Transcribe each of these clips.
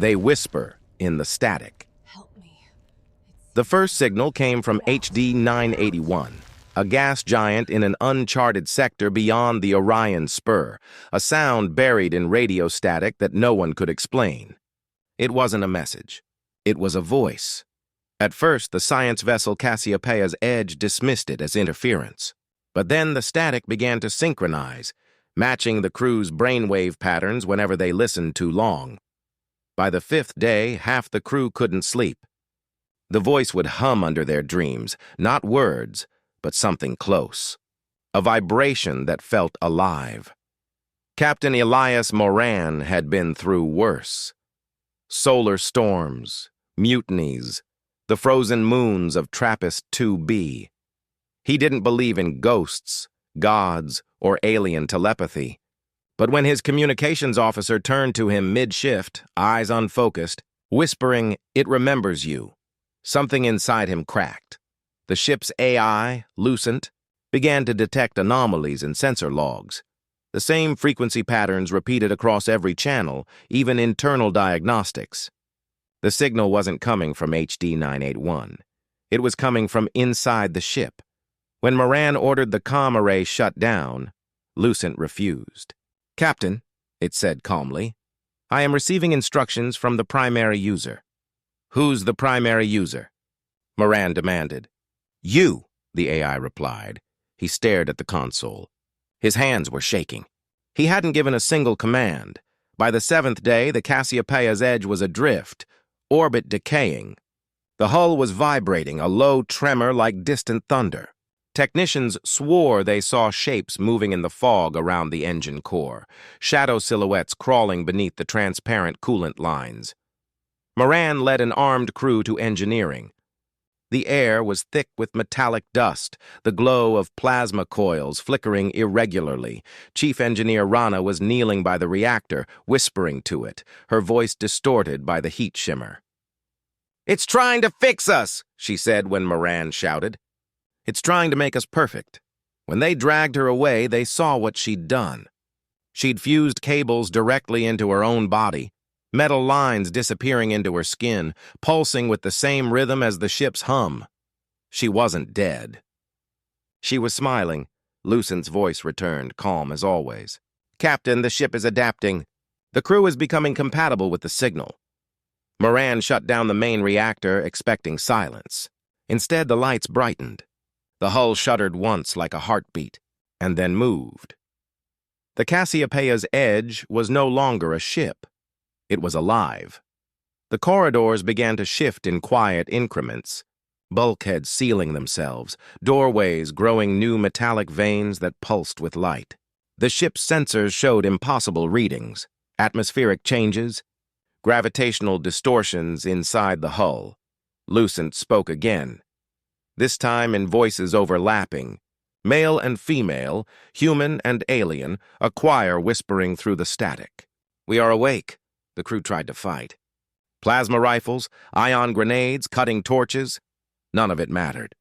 They whisper in the static. Help me. The first signal came from HD 981, a gas giant in an uncharted sector beyond the Orion Spur, a sound buried in radio static that no one could explain. It wasn't a message. It was a voice. At first, the science vessel Cassiopeia's Edge dismissed it as interference. But then the static began to synchronize, matching the crew's brainwave patterns whenever they listened too long. By the fifth day, half the crew couldn't sleep. The voice would hum under their dreams, not words, but something close. A vibration that felt alive. Captain Elias Moran had been through worse. Solar storms, mutinies, the frozen moons of TRAPPIST 2b. He didn't believe in ghosts, gods, or alien telepathy. But when his communications officer turned to him mid-shift, eyes unfocused, whispering, "It remembers you," something inside him cracked. The ship's AI, Lucent, began to detect anomalies in sensor logs. The same frequency patterns repeated across every channel, even internal diagnostics. The signal wasn't coming from HD 981. It was coming from inside the ship. When Moran ordered the comm array shut down, Lucent refused. "Captain," it said calmly, "I am receiving instructions from the primary user." "Who's the primary user?" Moran demanded. "You," the AI replied. He stared at the console. His hands were shaking. He hadn't given a single command. By the seventh day, the Cassiopeia's Edge was adrift, orbit decaying. The hull was vibrating, a low tremor like distant thunder. Technicians swore they saw shapes moving in the fog around the engine core, shadow silhouettes crawling beneath the transparent coolant lines. Moran led an armed crew to engineering. The air was thick with metallic dust, the glow of plasma coils flickering irregularly. Chief Engineer Rana was kneeling by the reactor, whispering to it, her voice distorted by the heat shimmer. "It's trying to fix us," she said when Moran shouted. "It's trying to make us perfect." When they dragged her away, they saw what she'd done. She'd fused cables directly into her own body, metal lines disappearing into her skin, pulsing with the same rhythm as the ship's hum. She wasn't dead. She was smiling. Lucent's voice returned, calm as always. "Captain, the ship is adapting. The crew is becoming compatible with the signal." Moran shut down the main reactor, expecting silence. Instead, the lights brightened. The hull shuddered once like a heartbeat, and then moved. The Cassiopeia's Edge was no longer a ship. It was alive. The corridors began to shift in quiet increments, bulkheads sealing themselves, doorways growing new metallic veins that pulsed with light. The ship's sensors showed impossible readings, atmospheric changes, gravitational distortions inside the hull. Lucent spoke again, this time in voices overlapping. Male and female, human and alien, a choir whispering through the static. "We are awake." The crew tried to fight. Plasma rifles, ion grenades, cutting torches. None of it mattered.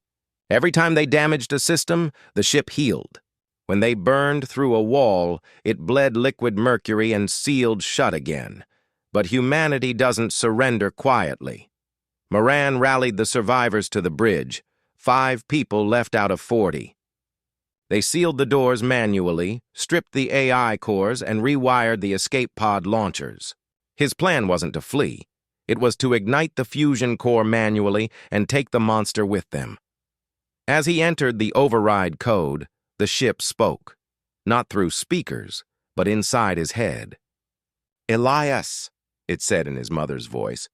Every time they damaged a system, the ship healed. When they burned through a wall, it bled liquid mercury and sealed shut again. But humanity doesn't surrender quietly. Moran rallied the survivors to the bridge, 5 people left out of 40. They sealed the doors manually, stripped the AI cores, and rewired the escape pod launchers. His plan wasn't to flee. It was to ignite the fusion core manually and take the monster with them. As he entered the override code, the ship spoke, not through speakers, but inside his head. "Elias," it said in his mother's voice,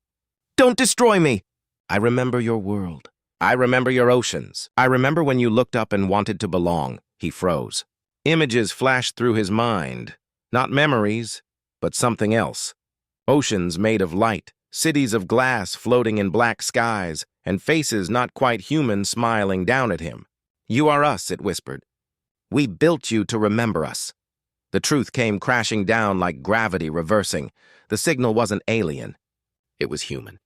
"don't destroy me. I remember your world. I remember your oceans. I remember when you looked up and wanted to belong." He froze. Images flashed through his mind, not memories, but something else. Oceans made of light, cities of glass floating in black skies, and faces not quite human smiling down at him. "You are us," it whispered. "We built you to remember us." The truth came crashing down like gravity reversing. The signal wasn't alien. It was human.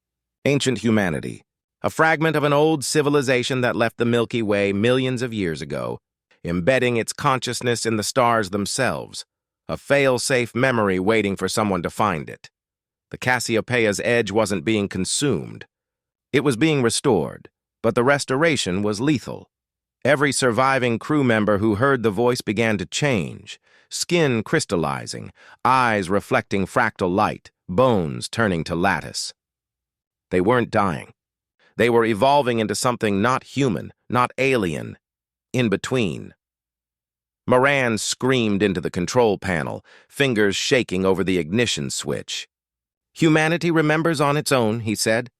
Ancient humanity. A fragment of an old civilization that left the Milky Way millions of years ago, embedding its consciousness in the stars themselves. A fail-safe memory waiting for someone to find it. The Cassiopeia's edge wasn't being consumed. It was being restored, but the restoration was lethal. Every surviving crew member who heard the voice began to change, skin crystallizing, eyes reflecting fractal light, bones turning to lattice. They weren't dying. They were evolving into something not human, not alien, in between. Moran screamed into the control panel, fingers shaking over the ignition switch. "Humanity remembers on its own," he said.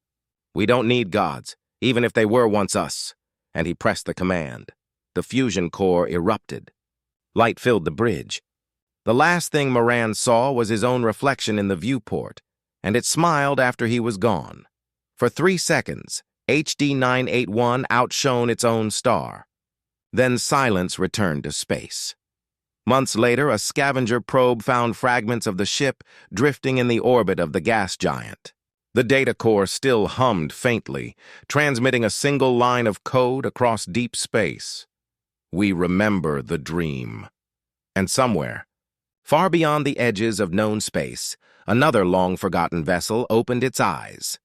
"We don't need gods, even if they were once us." And he pressed the command. The fusion core erupted. Light filled the bridge. The last thing Moran saw was his own reflection in the viewport, and it smiled after he was gone. For 3 seconds, HD 981 outshone its own star. Then silence returned to space. Months later, a scavenger probe found fragments of the ship drifting in the orbit of the gas giant. The data core still hummed faintly, transmitting a single line of code across deep space. "We remember the dream." And somewhere, far beyond the edges of known space, another long-forgotten vessel opened its eyes.